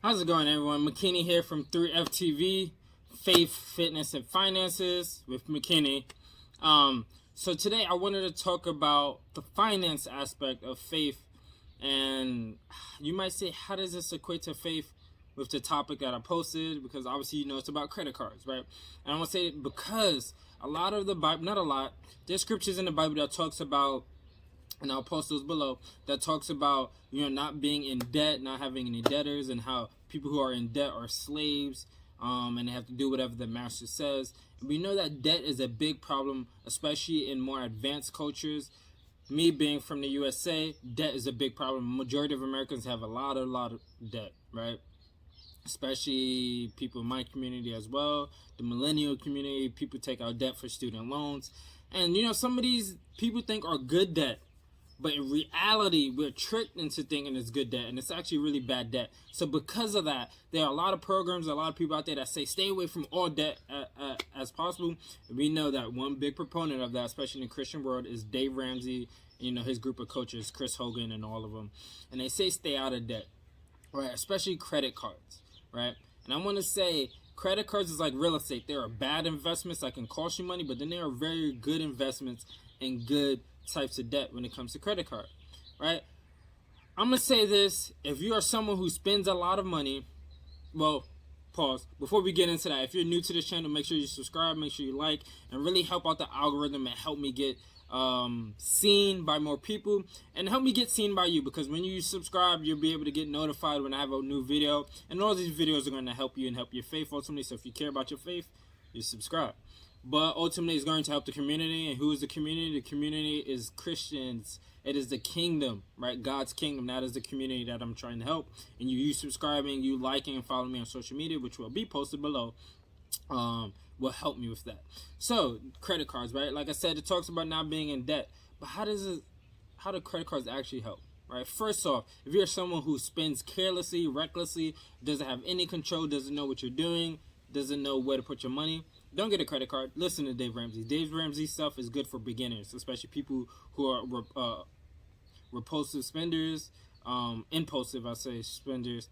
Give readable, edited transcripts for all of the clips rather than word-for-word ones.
How's it going, everyone? McKinney here from 3FTV, Faith, Fitness, and Finances with McKinney. So today I wanted to talk about the finance aspect of faith, and you might say, how does this equate to faith with the topic that I posted? Because obviously, it's about credit cards, right? And I want to say it because a lot of the Bible, not a lot, there's scriptures in the Bible that talks about, and I'll post those below, that talks about not being in debt, not having any debtors, and how people who are in debt are slaves, and they have to do whatever the master says. And we know that debt is a big problem, especially in more advanced cultures. Me being from the USA, debt is a big problem. Majority of Americans have a lot of debt, right? Especially people in my community as well, the millennial community. People take out debt for student loans, and some of these people think are good debt. But in reality, we're tricked into thinking it's good debt, and it's actually really bad debt. So because of that, there are a lot of programs, a lot of people out there that say stay away from all debt as possible. And we know that one big proponent of that, especially in the Christian world, is Dave Ramsey, his group of coaches, Chris Hogan and all of them. And they say stay out of debt, right? Especially credit cards, right? And I want to say credit cards is like real estate. There are bad investments that can cost you money, but then there are very good investments and good types of debt when it comes to credit card, right? I'm gonna say this: if you are someone who spends a lot of money, well, pause before we get into that. If you're new to this channel, make sure you subscribe, make sure you like, and really help out the algorithm and help me get seen by more people, and help me get seen by you, because when you subscribe, you'll be able to get notified when I have a new video, and all these videos are going to help you and help your faith ultimately. So if you care about your faith, you subscribe. But ultimately, it's going to help the community. And who is the community? The community is Christians. It is the kingdom, right? God's kingdom. That is the community that I'm trying to help. And you subscribing, you liking, and following me on social media, which will be posted below, will help me with that. So, credit cards, right? Like I said, it talks about not being in debt. But how do credit cards actually help? Right. First off, if you're someone who spends carelessly, recklessly, doesn't have any control, doesn't know what you're doing, doesn't know where to put your money, don't get a credit card. Listen to Dave Ramsey. Dave Ramsey stuff is good for beginners, especially people who are repulsive spenders, impulsive, I say, spenders,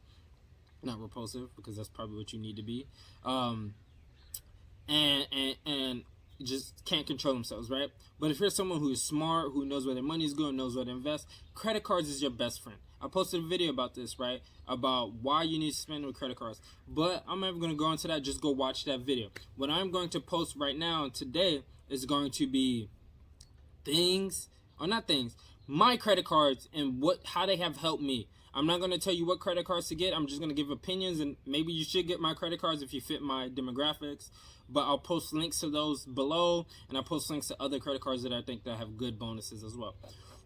not repulsive, because that's probably what you need to be, and just can't control themselves, right? But if you're someone who is smart, who knows where their money is going, knows where to invest, credit cards is your best friend. I posted a video about this, right? About why you need to spend with credit cards. But I'm never going to go into that. Just go watch that video. What I'm going to post right now today is going to be my credit cards and how they have helped me. I'm not going to tell you what credit cards to get. I'm just going to give opinions, and maybe you should get my credit cards if you fit my demographics. But I'll post links to those below, and I'll post links to other credit cards that I think that have good bonuses as well.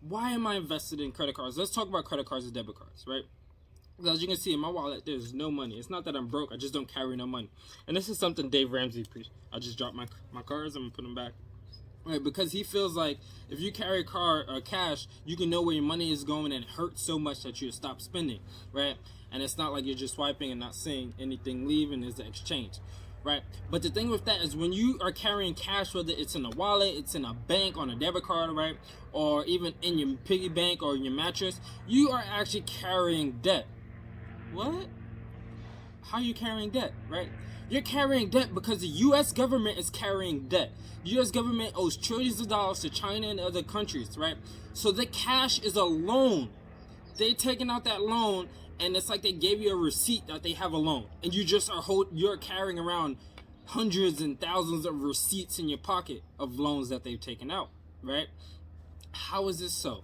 Why am I invested in credit cards? Let's talk about credit cards and debit cards, right? As you can see in my wallet, there's no money. It's not that I'm broke. I just don't carry no money. And this is something Dave Ramsey preached. I just dropped my cards. I'm going to put them back. Right, because he feels like if you carry cash, you can know where your money is going, and it hurts so much that you stop spending, right? And it's not like you're just swiping and not seeing anything leave, and there's an exchange, right? But the thing with that is when you are carrying cash, whether it's in a wallet, it's in a bank, on a debit card, right? Or even in your piggy bank or in your mattress, you are actually carrying debt. What? How are you carrying debt, right? You're carrying debt because the U.S. government is carrying debt. The U.S. government owes trillions of dollars to China and other countries, right? So the cash is a loan. They're taking out that loan, and it's like they gave you a receipt that they have a loan, and you just you're carrying around hundreds and thousands of receipts in your pocket of loans that they've taken out, right? How is this so?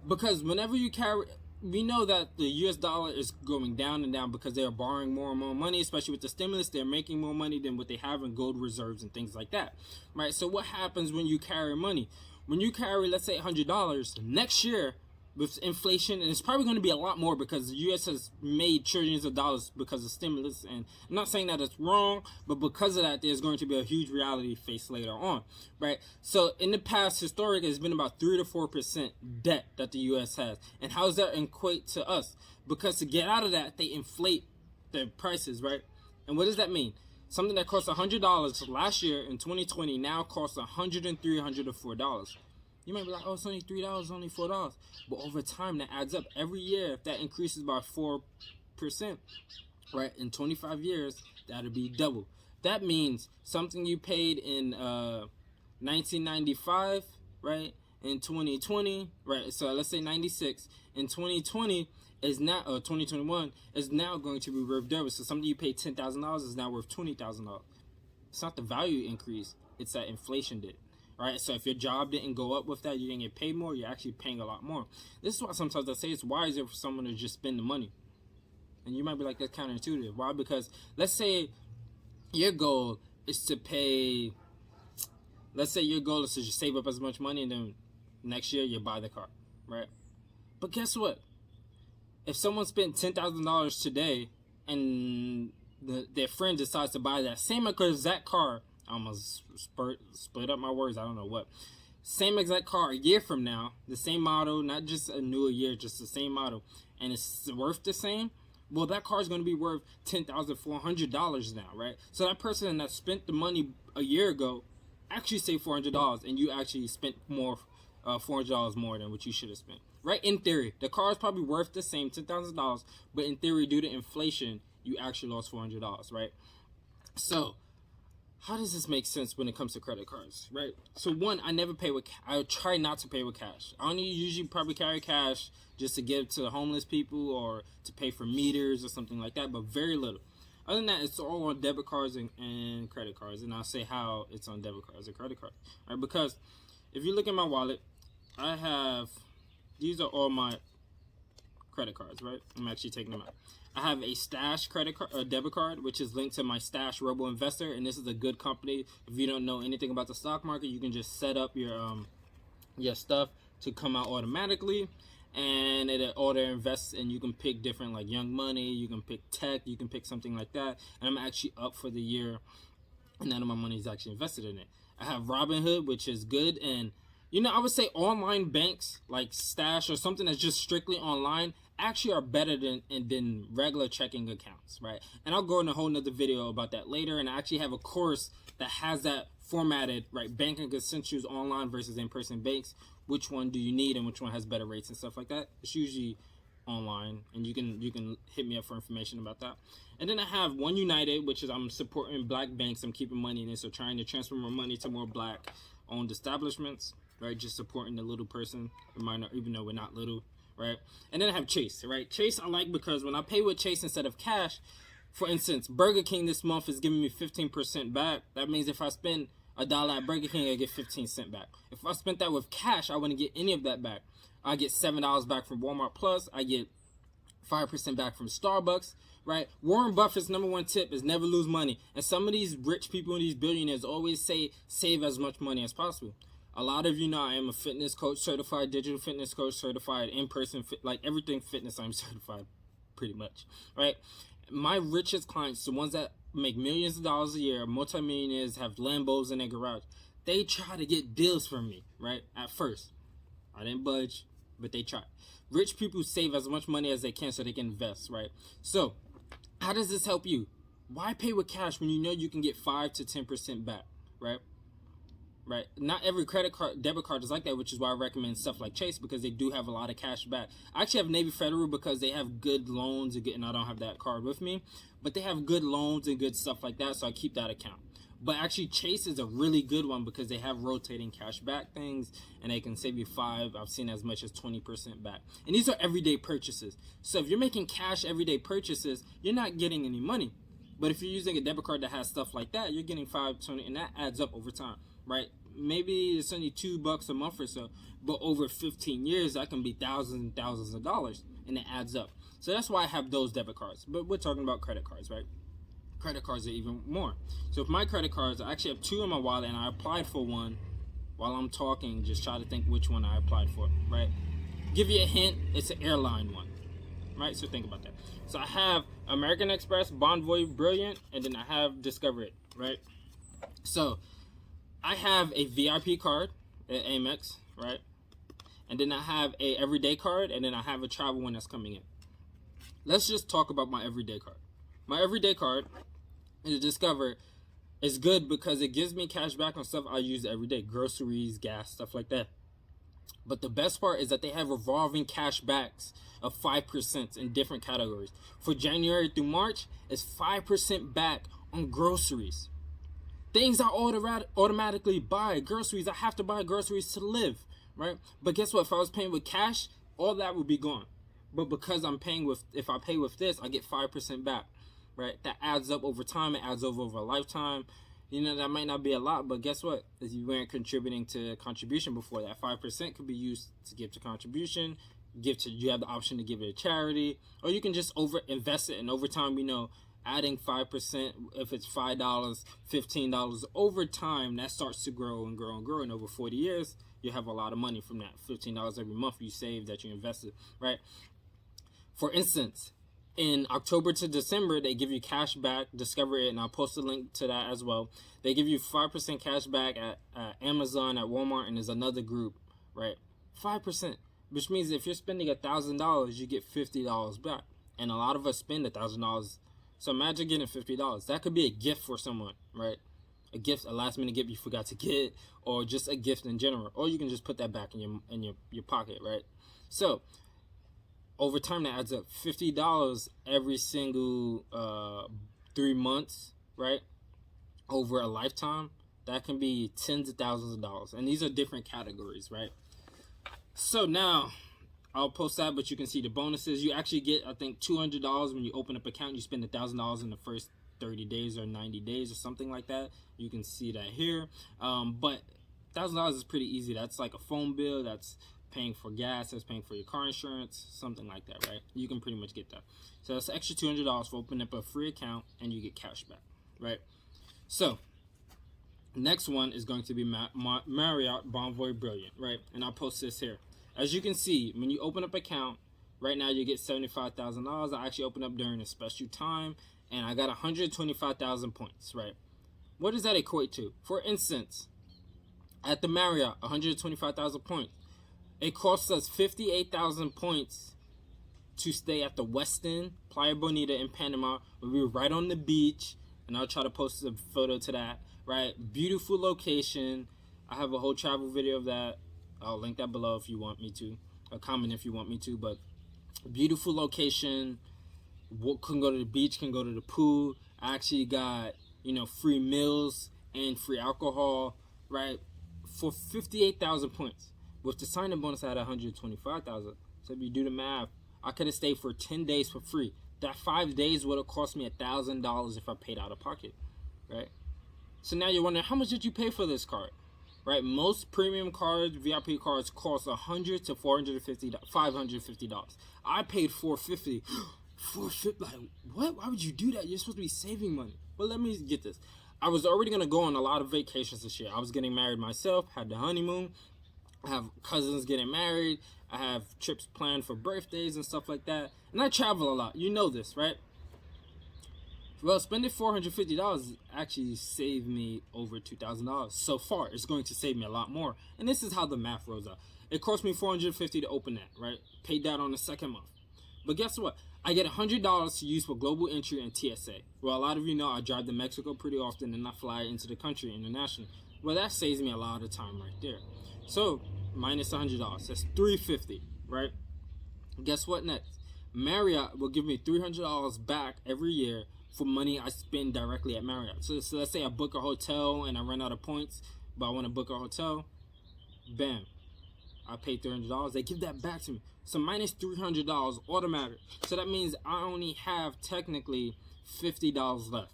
Because whenever you carry, we know that the US dollar is going down and down because they are borrowing more and more money, especially with the stimulus. They're making more money than what they have in gold reserves and things like that, right? So what happens when you carry money? When you carry, let's say, $100, next year with inflation, and it's probably going to be a lot more because the U.S. has made trillions of dollars because of stimulus, and I'm not saying that it's wrong, but because of that, there's going to be a huge reality face later on, right? So in the past, historically, it's been about 3 to 4% debt that the U.S. has. And how does that equate to us? Because to get out of that, they inflate their prices, right? And what does that mean? Something that cost $100 last year in 2020 now costs $103, $104. You might be like, oh, it's only $3, it's only $4. But over time, that adds up. Every year, if that increases by 4%, right? In 25 years, that'll be double. That means something you paid in 1995, right? In 2020, right? So let's say 96. In 2020 is now, or 2021 is now going to be worth double. So something you paid $10,000 is now worth $20,000. It's not the value increase; it's that inflation did. Right, so if your job didn't go up with that, you didn't get paid more. You're actually paying a lot more. This is why sometimes I say it's wiser for someone to just spend the money. And you might be like, that's counterintuitive. Why? Because let's say your goal is to pay. Let's say your goal is to just save up as much money, and then next year you buy the car, right? But guess what? If someone spent $10,000 today, and their friend decides to buy that same exact car, I almost split up my words. I don't know what. Same exact car a year from now, the same model, not just a newer year, just the same model, and it's worth the same. Well, that car is going to be worth $10,400 now, right? So that person that spent the money a year ago actually saved $400, and you actually spent more, $400 more than what you should have spent, right? In theory, the car is probably worth the same, $10,000, but in theory, due to inflation, you actually lost $400, right? So how does this make sense when it comes to credit cards, right? So one, I never pay with. I try not to pay with cash. I only usually probably carry cash just to give to homeless people or to pay for meters or something like that, but very little. Other than that, it's all on debit cards and credit cards, and I'll say how it's on debit cards and credit cards, right? Because if you look at my wallet, I have, these are all my credit cards, right? I'm actually taking them out. I have a Stash credit card, debit card, which is linked to my Stash Robo Investor, and this is a good company. If you don't know anything about the stock market, you can just set up your stuff to come out automatically, and it auto invests, and you can pick different, like Young Money, you can pick tech, you can pick something like that. And I'm actually up for the year, and none of my money is actually invested in it. I have Robinhood, which is good, and I would say online banks like Stash or something that's just strictly online actually are better than regular checking accounts, right? And I'll go in a whole nother video about that later, and I actually have a course that has that formatted, right? Banking essentials online versus in-person banks. Which one do you need and which one has better rates and stuff like that? It's usually online, and you can hit me up for information about that. And then I have One United, which is I'm supporting black banks. I'm keeping money in it, so trying to transfer more money to more black owned establishments, right? Just supporting the little person, even though we're not little, right? And then I have Chase, right? Chase I like because when I pay with Chase instead of cash, for instance, Burger King this month is giving me 15% back. That means if I spend $1 at Burger King, I get 15 cents back. If I spent that with cash, I wouldn't get any of that back. I get $7 back from Walmart Plus. I get 5% back from Starbucks, right? Warren Buffett's number one tip is never lose money. And some of these rich people and these billionaires always say save as much money as possible. A lot of you know I am a fitness coach, certified digital fitness coach, certified in-person, like everything fitness, I'm certified pretty much, right? My richest clients, the ones that make millions of dollars a year, multimillionaires, have Lambos in their garage, they try to get deals from me, right? At first, I didn't budge, but they try. Rich people save as much money as they can so they can invest, right? So, how does this help you? Why pay with cash when you know you can get 5 to 10% back, right? Right? Not every debit card is like that, which is why I recommend stuff like Chase, because they do have a lot of cash back. I actually have Navy Federal because they have good loans, and I don't have that card with me, but they have good loans and good stuff like that, so I keep that account. But actually, Chase is a really good one because they have rotating cash back things, and they can save you 5. I've seen as much as 20% back. And these are everyday purchases. So if you're making cash everyday purchases, you're not getting any money. But if you're using a debit card that has stuff like that, you're getting 5, 20, and that adds up over time, right? Maybe it's only $2 a month or so, but over 15 years, that can be thousands and thousands of dollars, and it adds up. So that's why I have those debit cards. But we're talking about credit cards, right? Credit cards are even more. So if my credit cards, I actually have 2 in my wallet, and I applied for one while I'm talking. Just try to think which one I applied for, right? Give you a hint, it's an airline one, right? So think about that. So I have American Express, Bonvoy, Brilliant, and then I have Discover It, right? So I have a VIP card at Amex, right? And then I have a everyday card, and then I have a travel one that's coming in. Let's just talk about my everyday card. My everyday card is Discover is good because it gives me cash back on stuff I use every day. Groceries, gas, stuff like that. But the best part is that they have revolving cash backs of 5% in different categories. For January through March, it's 5% back on groceries. Things I automatically buy, groceries. I have to buy groceries to live, right? But guess what? If I was paying with cash, all that would be gone. But because I'm paying with, if I pay with this, I get 5% back, right? That adds up over time. It adds over a lifetime. You know, that might not be a lot, but guess what? If you weren't contributing to contribution before, that 5% could be used to give to contribution. You have the option to give it a charity, or you can just invest it. And over time, adding 5%, if it's $5, $15, over time, that starts to grow and grow and grow. And over 40 years, you have a lot of money from that. $15 every month you save that you invested, right? For instance, in October to December, they give you cash back. Discover it, and I'll post a link to that as well. They give you 5% cash back at Amazon, at Walmart, and there's another group, right? 5%, which means if you're spending $1,000, you get $50 back. And a lot of us spend $1,000. So imagine getting $50. That could be a gift for someone, right? A gift, a last minute gift you forgot to get, or just a gift in general. Or you can just put that back in your pocket, right? So over time, that adds up $50 every single 3 months, right? Over a lifetime, that can be tens of thousands of dollars. And these are different categories, right? So now, I'll post that, but you can see the bonuses. You actually get, I think, $200 when you open up an account. You spend $1,000 in the first 30 days or 90 days or something like that. You can see that here. But $1,000 is pretty easy. That's like a phone bill. That's paying for gas, that's paying for your car insurance, something like that, right? You can pretty much get that. So that's extra $200 for opening up a free account, and you get cash back, right? So next one is going to be Marriott Bonvoy Brilliant, right? And I'll post this here. As you can see, when you open up an account, right now you get $75,000. I actually opened up during a special time, and I got 125,000 points, right? What does that equate to? For instance, at the Marriott, 125,000 points. It costs us 58,000 points to stay at the Westin Playa Bonita in Panama. We were right on the beach, and I'll try to post a photo to that, right? Beautiful location. I have a whole travel video of that. I'll link that below if you want me to. A comment if you want me to. But beautiful location. Can go to the beach, can go to the pool. I actually got, free meals and free alcohol, right? For 58,000 points. With the sign-up bonus, I had 125,000. So if you do the math, I could have stayed for 10 days for free. That 5 days would have cost me $1,000 if I paid out of pocket, right? So now you're wondering, how much did you pay for this card, right? Most premium cards, VIP cards, cost $100 to $550. I paid $450. $450, like, what? Why would you do that? You're supposed to be saving money. Well, let me get this. I was already going to go on a lot of vacations this year. I was getting married myself, had the honeymoon. I have cousins getting married. I have trips planned for birthdays and stuff like that. And I travel a lot. You know this, right? Well, spending $450 actually saved me over $2,000 so far. It's going to save me a lot more. And this is how the math rolls out. It cost me $450 to open that, right? Paid that on the second month. But guess what? I get $100 to use for global entry and TSA. Well, a lot of you know I drive to Mexico pretty often and I fly into the country internationally. Well, that saves me a lot of time right there. So, minus $100. That's $350, right? Guess what next? Marriott will give me $300 back every year for money I spend directly at Marriott. So let's say I book a hotel and I run out of points, but I want to book a hotel. Bam. I paid $300. They give that back to me. So minus $300 automatic. So that means I only have technically $50 left.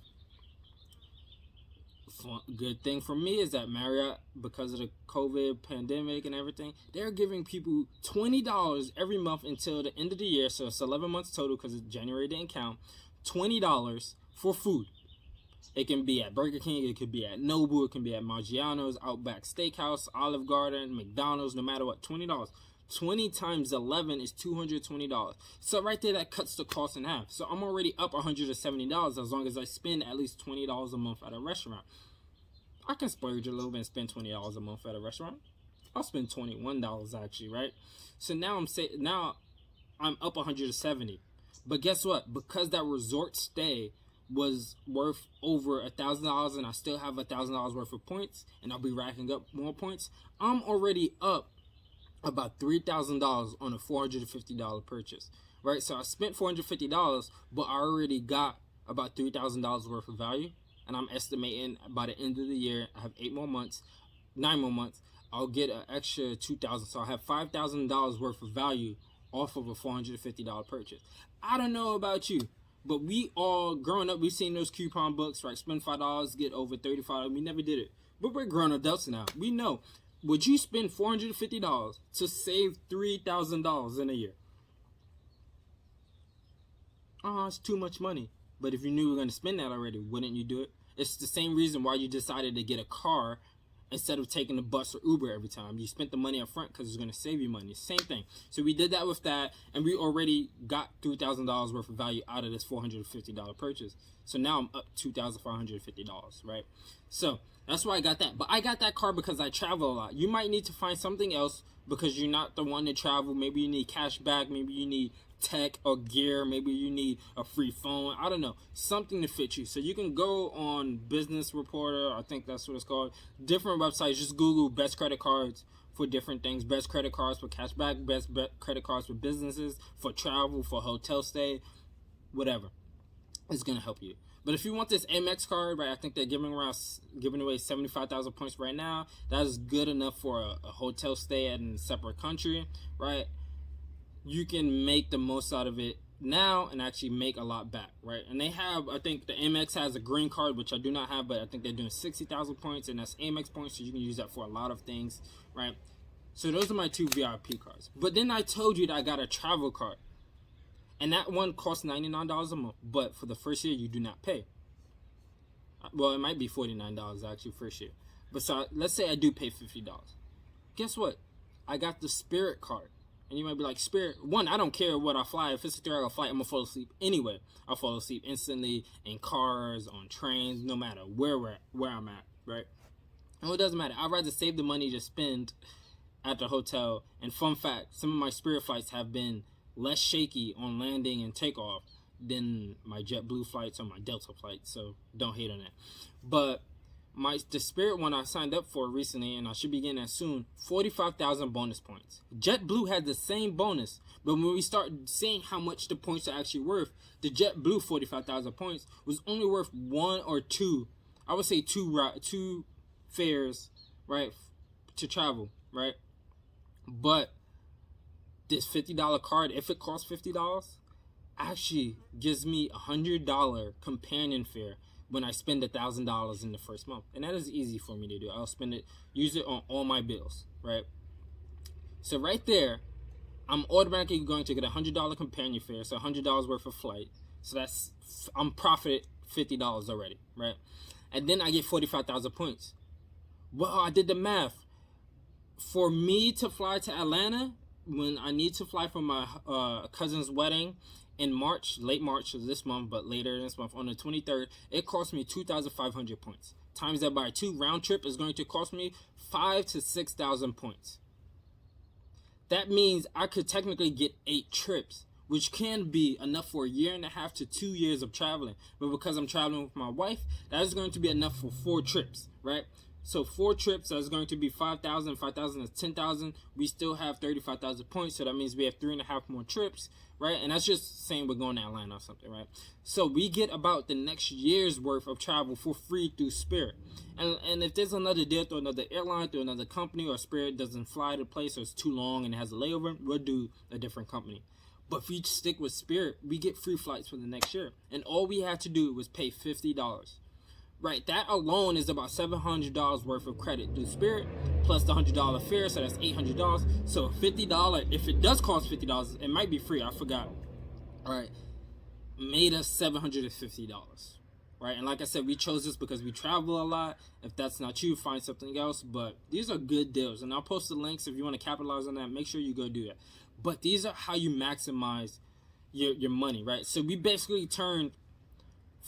Good thing for me is that Marriott, because of the COVID pandemic and everything, they're giving people $20 every month until the end of the year. So it's 11 months total because January didn't count. $20 for food. It can be at Burger King, it could be at Nobu, it can be at Maggiano's, Outback Steakhouse, Olive Garden, McDonald's, no matter what, $20. 20 times 11 is $220. So right there, that cuts the cost in half. So I'm already up $170 as long as I spend at least $20 a month at a restaurant. I can splurge a little bit and spend $20 a month at a restaurant. I'll spend $21 actually, right? So now I'm up $170. But guess what? Because that resort stay was worth over $1,000 and I still have $1,000 worth of points and I'll be racking up more points, I'm already up about $3,000 on a $450 purchase, right? So I spent $450, but I already got about $3,000 worth of value, and I'm estimating by the end of the year, I have 9 more months, I'll get an extra $2,000, so I'll have $5,000 worth of value off of a $450 purchase. I don't know about you, but we all, growing up, we've seen those coupon books, right? Spend $5, get over $35. We never did it, but we're grown adults now. We know. Would you spend $450 to save $3,000 in a year? Oh, it's too much money. But if you knew you were going to spend that already, wouldn't you do it? It's the same reason why you decided to get a car instead of taking the bus or Uber every time. You spent the money up front because it's going to save you money. Same thing. So we did that with that, and we already got $3,000 worth of value out of this $450 purchase. So now I'm up $2,550, right? So that's why I got that. But I got that car because I travel a lot. You might need to find something else because you're not the one to travel. Maybe you need cash back. Maybe you need tech or gear. Maybe you need a free phone. I don't know. Something to fit you. So you can go on Business Reporter. I think that's what it's called. Different websites. Just Google best credit cards for different things. Best credit cards for cash back. Best credit cards for businesses, for travel, for hotel stay, whatever. It's going to help you. But if you want this Amex card, right, I think they're giving away 75,000 points right now. That is good enough for a hotel stay in a separate country, right? You can make the most out of it now and actually make a lot back, right? And they have, I think the Amex has a green card, which I do not have, but I think they're doing 60,000 points, and that's Amex points, so you can use that for a lot of things, right? So those are my 2 VIP cards. But then I told you that I got a travel card. And that one costs $99 a month, but for the first year, you do not pay. Well, it might be $49 actually first year. But so let's say I do pay $50. Guess what? I got the Spirit card. And you might be like, Spirit, one, I don't care what I fly. If it's a 3-hour flight, I'm going to fall asleep anyway. I'll fall asleep instantly in cars, on trains, no matter where I'm at, right? And it doesn't matter. I'd rather save the money to spend at the hotel. And fun fact, some of my Spirit flights have been less shaky on landing and takeoff than my JetBlue flights or my Delta flights, so don't hate on that. But the Spirit one I signed up for recently, and I should be getting that soon, 45,000 bonus points. JetBlue had the same bonus, but when we start seeing how much the points are actually worth, the JetBlue 45,000 points was only worth 1 or 2, I would say two fares, right, to travel, right? But this $50 card, if it costs $50, actually gives me a $100 companion fare when I spend $1,000 in the first month. And that is easy for me to do. I'll use it on all my bills, right? So right there, I'm automatically going to get a $100 companion fare, so $100 worth of flight. So I'm profited $50 already, right? And then I get 45,000 points. Well, I did the math. For me to fly to Atlanta, when I need to fly for my cousin's wedding in March, late March of this month, but later this month on the 23rd, it cost me 2,500 points. Times that by 2, round trip is going to cost me 5,000 to 6,000 points. That means I could technically get 8 trips, which can be enough for 1.5 to 2 years of traveling. But because I'm traveling with my wife, that is going to be enough for 4 trips, right? So 4 trips, that's going to be 5,000. 5,000 is 10,000. We still have 35,000 points, so that means we have 3.5 more trips, right? And that's just saying we're going to Atlanta or something, right? So we get about the next year's worth of travel for free through Spirit. And if there's another deal through another airline, through another company, or Spirit doesn't fly to the place or it's too long and it has a layover, we'll do a different company. But if we stick with Spirit, we get free flights for the next year. And all we had to do was pay $50. Right, that alone is about $700 worth of credit through Spirit, plus the $100 fare, so that's $800. So $50, if it does cost $50, it might be free, I forgot. All right, made us $750, right? And like I said, we chose this because we travel a lot. If that's not you, find something else. But these are good deals, and I'll post the links if you want to capitalize on that. Make sure you go do that. But these are how you maximize your money, right? So we basically turned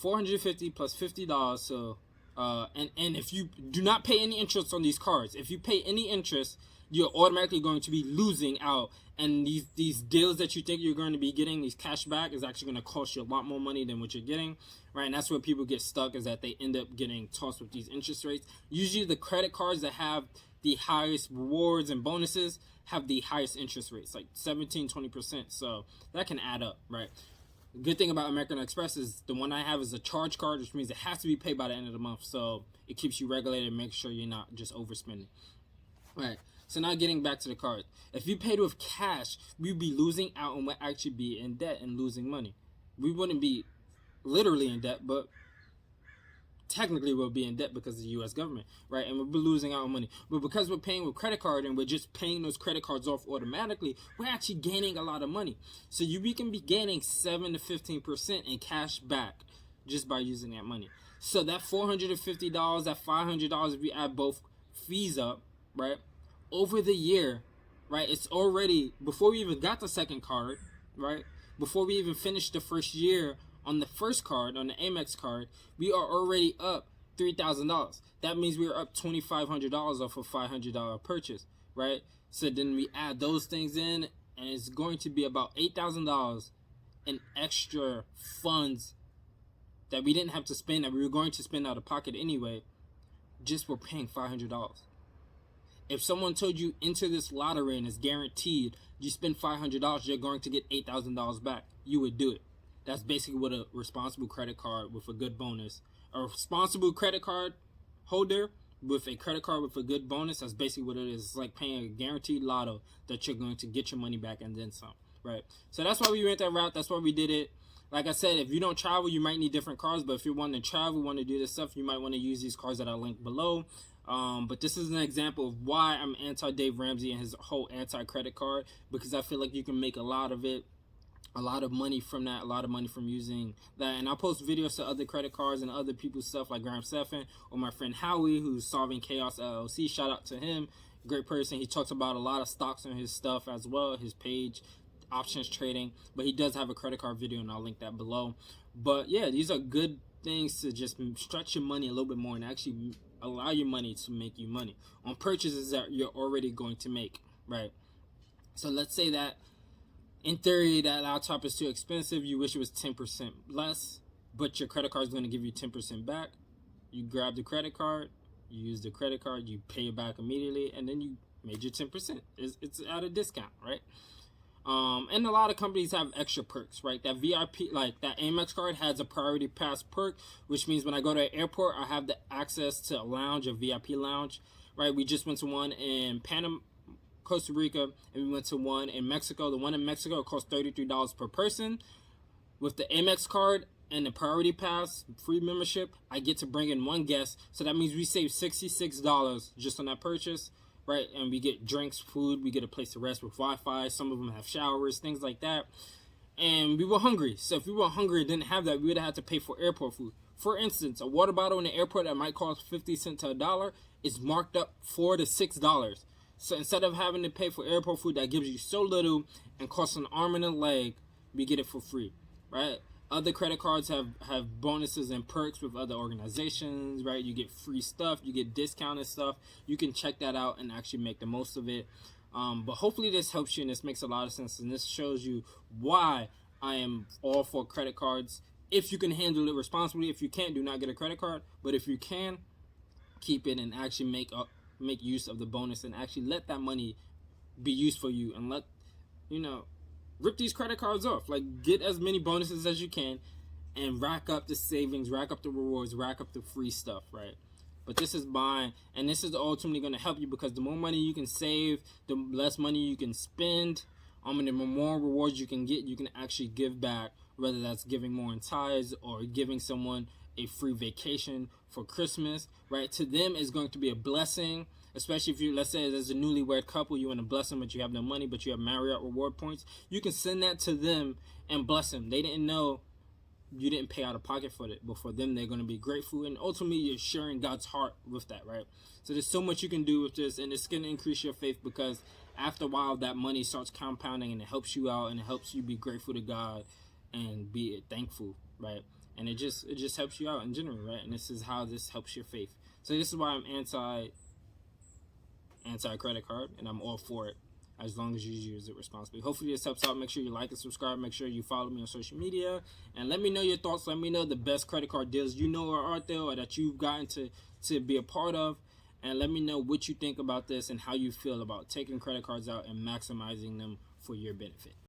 $450 plus $50. So and if you do not pay any interest on these cards, if you pay any interest, you're automatically going to be losing out. And these deals that you think you're going to be getting, these cash back, is actually going to cost you a lot more money than what you're getting, right? And that's where people get stuck, is that they end up getting tossed with these interest rates. Usually the credit cards that have the highest rewards and bonuses have the highest interest rates, like 17-20%. So that can add up, right? The good thing about American Express is the one I have is a charge card, which means it has to be paid by the end of the month. So it keeps you regulated and makes sure you're not just overspending. All right. So now getting back to the card. If you paid with cash, we'd be losing out and would actually be in debt and losing money. We wouldn't be literally in debt, but technically we'll be in debt because of the U.S. government, right? And we'll be losing out on money. But because we're paying with credit card and we're just paying those credit cards off automatically, we're actually gaining a lot of money. So we can be gaining 7 to 15% in cash back just by using that money. So that $450, that $500, if you add both fees up, right? Over the year, right, it's already, before we even got the second card, right, before we even finished the first year on the first card, on the Amex card, we are already up $3,000. That means we are up $2,500 off a $500 purchase, right? So then we add those things in, and it's going to be about $8,000 in extra funds that we didn't have to spend, that we were going to spend out of pocket anyway, just for paying $500. If someone told you enter this lottery and it's guaranteed, you spend $500, you're going to get $8,000 back, you would do it. That's basically what a responsible credit card with a good bonus, a responsible credit card holder with a credit card with a good bonus, that's basically what it is. It's like paying a guaranteed lotto that you're going to get your money back and then some, right? So that's why we went that route. That's why we did it. Like I said, if you don't travel, you might need different cards, but if you want to travel, want to do this stuff, you might want to use these cards that I linked below. But this is an example of why I'm anti Dave Ramsey and his whole anti-credit card, because I feel like you can make a lot of money from that, a lot of money from using that. And I'll post videos to other credit cards and other people's stuff, like Graham Stephan or my friend Howie, who's Solving Chaos LLC. Shout out to him, great person. He talks about a lot of stocks on his stuff as well, his page, options trading. But he does have a credit card video, and I'll link that below. But yeah, these are good things to just stretch your money a little bit more and actually allow your money to make you money on purchases that you're already going to make, right? So let's say that in theory that laptop is too expensive, you wish it was 10% less, but your credit card is going to give you 10% back. You grab the credit card, you use the credit card, you pay it back immediately, and then you made your 10%. It's at a discount, right? And a lot of companies have extra perks, right? That VIP, like that Amex card has a priority pass perk, which means when I go to the airport, I have the access to a lounge, a VIP lounge, right? We just went to one in Panama, Costa Rica, and we went to one in Mexico. The one in Mexico cost $33 per person. With the Amex card and the priority pass, free membership, I get to bring in one guest. So that means we save $66 just on that purchase, right? And we get drinks, food, we get a place to rest with Wi-Fi. Some of them have showers, things like that. And we were hungry. So if we were hungry and didn't have that, we would have had to pay for airport food. For instance, a water bottle in the airport that might cost 50 cents to $1 is marked up $4 to $6. So instead of having to pay for airport food that gives you so little and costs an arm and a leg, we get it for free, right? Other credit cards have bonuses and perks with other organizations, right? You get free stuff, you get discounted stuff. You can check that out and actually make the most of it. But hopefully this helps you and this makes a lot of sense. And this shows you why I am all for credit cards. If you can handle it responsibly. If you can't, do not get a credit card. But if you can, keep it and actually make use of the bonus and actually let that money be used for you, and rip these credit cards off. Like, get as many bonuses as you can and rack up the savings, rack up the rewards, rack up the free stuff, right? But this is mine, and this is ultimately going to help you, because the more money you can save, the less money you can spend, and the more rewards you can get, you can actually give back, whether that's giving more in tithes or giving someone a free vacation for Christmas, right? To them, it's going to be a blessing, especially if you, let's say there's a newlywed couple, you want to bless them, but you have no money, but you have Marriott reward points. You can send that to them and bless them. They didn't know you didn't pay out of pocket for it, but for them, they're going to be grateful, and ultimately, you're sharing God's heart with that, right? So there's so much you can do with this, and it's going to increase your faith, because after a while, that money starts compounding, and it helps you out, and it helps you be grateful to God and be thankful, right? And it just helps you out in general, right? And this is how this helps your faith. So this is why I'm anti credit card, and I'm all for it as long as you use it responsibly. Hopefully this helps out. Make sure you like and subscribe. Make sure you follow me on social media, and let me know your thoughts. Let me know the best credit card deals you know are out there or that you've gotten to be a part of, and let me know what you think about this and how you feel about taking credit cards out and maximizing them for your benefit.